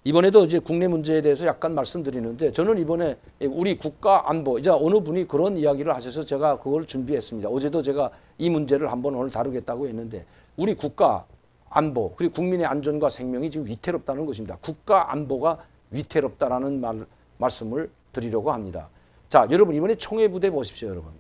이번에도 이제 국내 문제에 대해서 약간 말씀드리는데 저는 이번에 우리 국가 안보, 이제 어느 분이 그런 이야기를 하셔서 제가 그걸 준비했습니다. 어제도 제가 이 문제를 한번 오늘 다루겠다고 했는데 우리 국가 안보 그리고 국민의 안전과 생명이 지금 위태롭다는 것입니다. 국가 안보가 위태롭다라는 말씀을 드리려고 합니다. 자, 여러분 이번에 청해부대 보십시오, 여러분.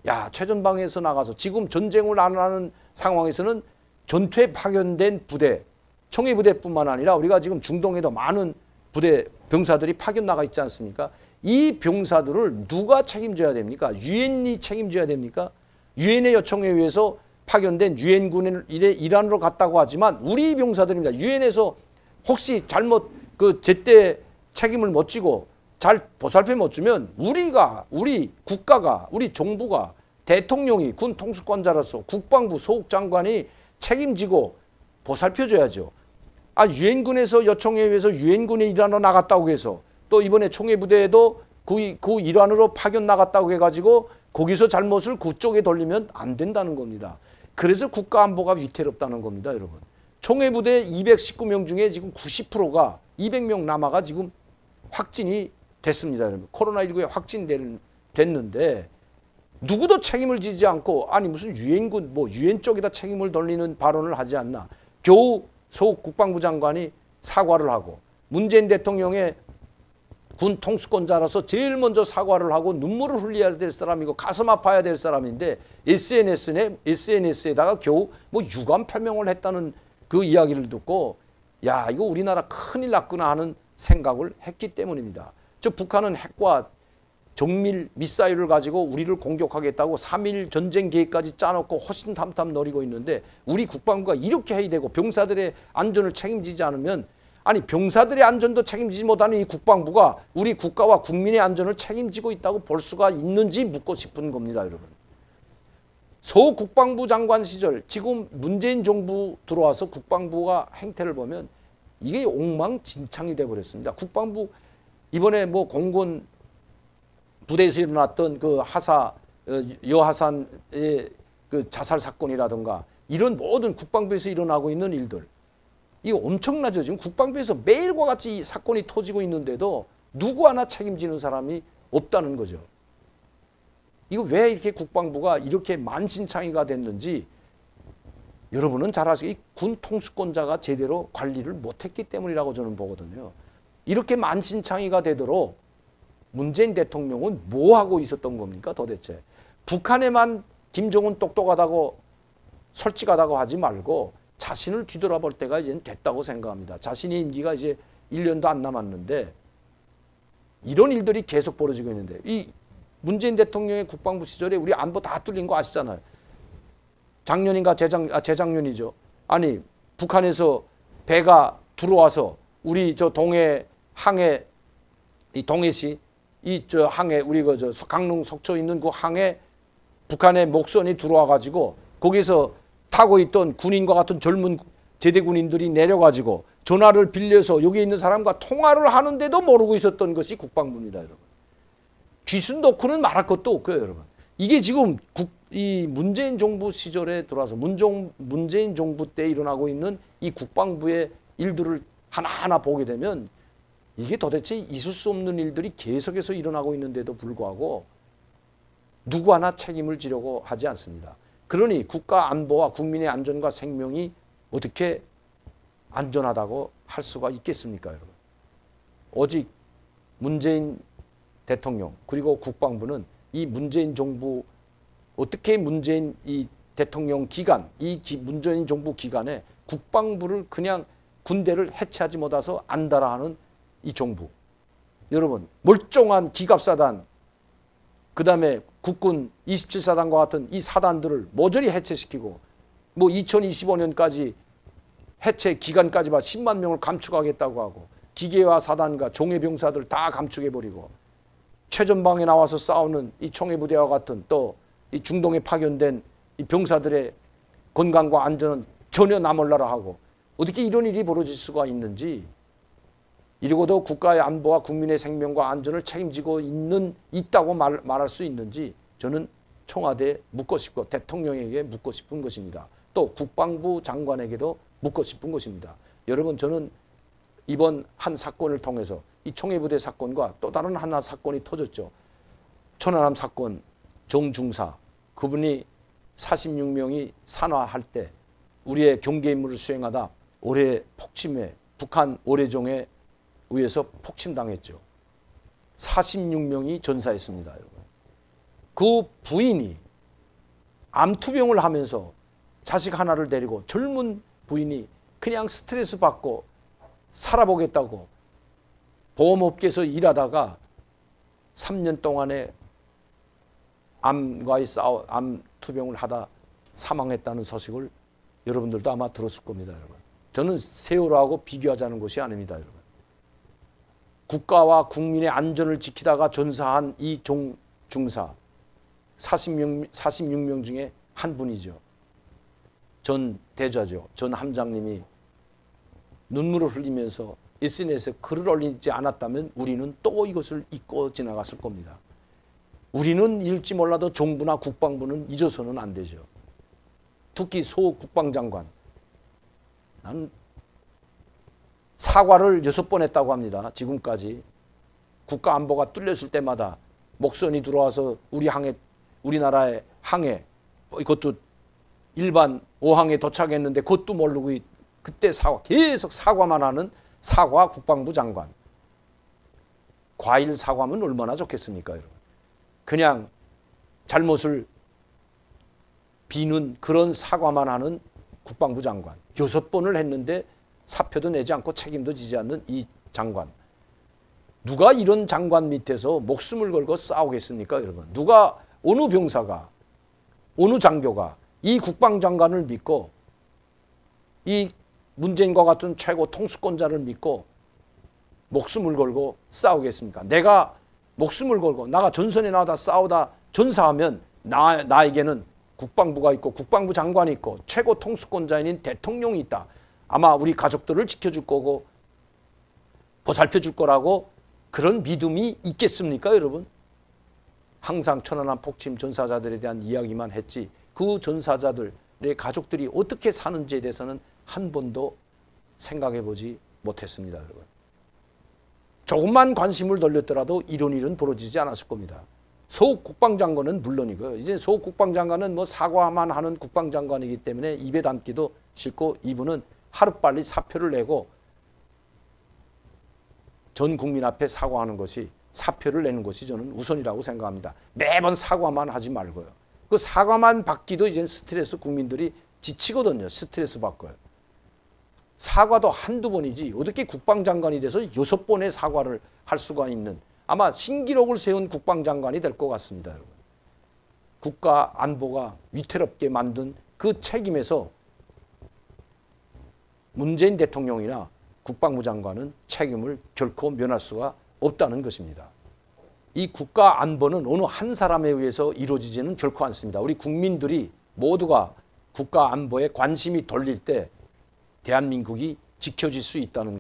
야, 최전방에서 나가서 지금 전쟁을 안 하는 상황에서는 전투에 파견된 부대, 청해부대뿐만 아니라 우리가 지금 중동에도 많은 부대 병사들이 파견 나가 있지 않습니까? 이 병사들을 누가 책임져야 됩니까? 유엔이 책임져야 됩니까? 유엔의 요청에 의해서 파견된 유엔군의 일환으로 갔다고 하지만 우리 병사들입니다. 유엔에서 혹시 잘못 그 제때 책임을 못 지고 잘 보살펴 못 주면 우리 국가가, 우리 정부가, 대통령이 군 통수권자로서 국방부 소국장관이 책임지고 보살펴줘야죠. 아, 유엔군에서 요청에 의해서 유엔군의 일환으로 나갔다고 해서 또 이번에 청해부대에도 그 일환으로 파견 나갔다고 해가지고 거기서 잘못을 그쪽에 돌리면 안 된다는 겁니다. 그래서 국가안보가 위태롭다는 겁니다, 여러분. 청해부대 219명 중에 지금 90%가 200명 남아가 지금 확진이 됐습니다, 여러분. 코로나19에 확진됐는데 누구도 책임을 지지 않고 아니 무슨 유엔군 유엔 쪽에다 책임을 돌리는 발언을 하지 않나. 겨우 소 국방부 장관이 사과를 하고 문재인 대통령의 군 통수권자라서 제일 먼저 사과를 하고 눈물을 흘려야 될 사람이고 가슴 아파야 될 사람인데 SNS에다가 겨우 유감 표명을 했다는 그 이야기를 듣고 야, 이거 우리나라 큰일 났구나 하는 생각을 했기 때문입니다. 즉 북한은 핵과 정밀 미사일을 가지고 우리를 공격하겠다고 3.1 전쟁 계획까지 짜놓고 호신탐탐 노리고 있는데 우리 국방부가 이렇게 해야 되고 병사들의 안전을 책임지지 않으면 아니 병사들의 안전도 책임지지 못하는 이 국방부가 우리 국가와 국민의 안전을 책임지고 있다고 볼 수가 있는지 묻고 싶은 겁니다, 여러분. 소 국방부 장관 시절 지금 문재인 정부 들어와서 국방부가 행태를 보면 이게 엉망진창이 돼버렸습니다. 국방부 이번에 공군 부대에서 일어났던 그 여하산의 그 자살 사건이라든가 이런 모든 국방부에서 일어나고 있는 일들 이거 엄청나죠. 지금 국방부에서 매일과 같이 사건이 터지고 있는데도 누구 하나 책임지는 사람이 없다는 거죠. 이거 왜 이렇게 국방부가 이렇게 만신창이가 됐는지 여러분은 잘 아시고 이 군 통수권자가 제대로 관리를 못했기 때문이라고 저는 보거든요. 이렇게 만신창이가 되도록 문재인 대통령은 뭐 하고 있었던 겁니까 도대체. 북한에만 김정은 똑똑하다고 솔직하다고 하지 말고 자신을 뒤돌아볼 때가 이제 됐다고 생각합니다. 자신의 임기가 이제 1년도 안 남았는데 이런 일들이 계속 벌어지고 있는데 이 문재인 대통령의 국방부 시절에 우리 안보 다 뚫린 거 아시잖아요. 작년인가 재작년이죠. 아니 북한에서 배가 들어와서 우리 저 동해 항해 이 동해시 이 저 항해 우리 저 강릉 속초 있는 그 항해 북한의 목선이 들어와 가지고 거기서 타고 있던 군인과 같은 젊은 제대 군인들이 내려 가지고 전화를 빌려서 여기 있는 사람과 통화를 하는데도 모르고 있었던 것이 국방부입니다, 여러분. 귀순 놓고는 말할 것도 없고요, 여러분. 이게 지금 이 문재인 정부 시절에 들어와서 문재인 정부 때 일어나고 있는 이 국방부의 일들을 하나하나 보게 되면 이게 도대체 있을 수 없는 일들이 계속해서 일어나고 있는데도 불구하고 누구 하나 책임을 지려고 하지 않습니다. 그러니 국가 안보와 국민의 안전과 생명이 어떻게 안전하다고 할 수가 있겠습니까, 여러분? 오직 문재인 대통령 그리고 국방부는 이 문재인 정부 어떻게 문재인 이 대통령 기간 문재인 정부 기간에 국방부를 그냥 군대를 해체하지 못해서 안달아 하는 이 정부. 여러분 멀쩡한 기갑사단 그다음에 국군 27사단과 같은 이 사단들을 모조리 해체시키고 2025년까지 해체 기간까지 봐 10만 명을 감축하겠다고 하고 기계화 사단과 종해병사들 다 감축해버리고 최전방에 나와서 싸우는 이 청해부대와 같은 또 이 중동에 파견된 이 병사들의 건강과 안전은 전혀 나몰라라 하고 어떻게 이런 일이 벌어질 수가 있는지 이러고도 국가의 안보와 국민의 생명과 안전을 책임지고 있다고 말할 수 있는지 저는 청와대에 묻고 싶고 대통령에게 묻고 싶은 것입니다. 또 국방부 장관에게도 묻고 싶은 것입니다. 여러분 저는 이번 한 사건을 통해서 이 청해부대 사건과 또 다른 하나 사건이 터졌죠. 천안함 사건 정중사 그분이 46명이 산화할 때 우리의 경계 임무를 수행하다 올해 폭침에 북한 오래종에 의해서 폭침당했죠. 46명이 전사했습니다. 여러분. 그 부인이 암투병을 하면서 자식 하나를 데리고 젊은 부인이 그냥 스트레스 받고 살아보겠다고 보험업계에서 일하다가 3년 동안에 암투병을 하다 사망했다는 소식을 여러분들도 아마 들었을 겁니다. 여러분. 저는 세월호하고 비교하자는 것이 아닙니다. 여러분. 국가와 국민의 안전을 지키다가 전사한 이 중사 46명 중에 한 분이죠. 전 대좌죠. 전 함장님이 눈물을 흘리면서 SNS에 글을 올리지 않았다면 우리는 또 이것을 잊고 지나갔을 겁니다. 우리는 잃지 몰라도 정부나 국방부는 잊어서는 안 되죠. 특히 소 국방장관. 난 사과를 6번 했다고 합니다. 지금까지. 국가안보가 뚫렸을 때마다 목선이 들어와서 우리나라의 항해, 이것도 일반 5항에 도착했는데 그것도 모르고 그때 계속 사과만 하는 사과 국방부 장관. 과일 사과면 얼마나 좋겠습니까, 여러분. 그냥 잘못을 비는 그런 사과만 하는 국방부 장관. 6번을 했는데 사표도 내지 않고 책임도 지지 않는 이 장관. 누가 이런 장관 밑에서 목숨을 걸고 싸우겠습니까, 여러분? 누가, 어느 병사가, 어느 장교가 이 국방장관을 믿고 이 문재인과 같은 최고 통수권자를 믿고 목숨을 걸고 싸우겠습니까? 내가 목숨을 걸고 나가 전선에 나가다 싸우다 전사하면 나에게는 국방부가 있고 국방부 장관이 있고 최고 통수권자인 대통령이 있다. 아마 우리 가족들을 지켜줄 거고 보살펴 줄 거라고 그런 믿음이 있겠습니까, 여러분? 항상 천안함 폭침 전사자들에 대한 이야기만 했지 그 전사자들의 가족들이 어떻게 사는지에 대해서는 한 번도 생각해 보지 못했습니다, 여러분. 조금만 관심을 돌렸더라도 이런 일은 벌어지지 않았을 겁니다. 소 국방장관은 물론이고요. 이제 소 국방장관은 뭐 사과만 하는 국방장관이기 때문에 입에 담기도 싫고 이분은 하루빨리 사표를 내고 전 국민 앞에 사과하는 것이 사표를 내는 것이 저는 우선이라고 생각합니다. 매번 사과만 하지 말고요. 그 사과만 받기도 이제 스트레스 국민들이 지치거든요. 스트레스 받고요. 사과도 한두 번이지 어떻게 국방장관이 돼서 6번의 사과를 할 수가 있는 아마 신기록을 세운 국방장관이 될 것 같습니다. 여러분. 국가 안보가 위태롭게 만든 그 책임에서 문재인 대통령이나 국방부 장관은 책임을 결코 면할 수가 없다는 것입니다. 이 국가 안보는 어느 한 사람에 의해서 이루어지지는 결코 않습니다. 우리 국민들이 모두가 국가 안보에 관심이 돌릴 때 대한민국이 지켜질 수 있다는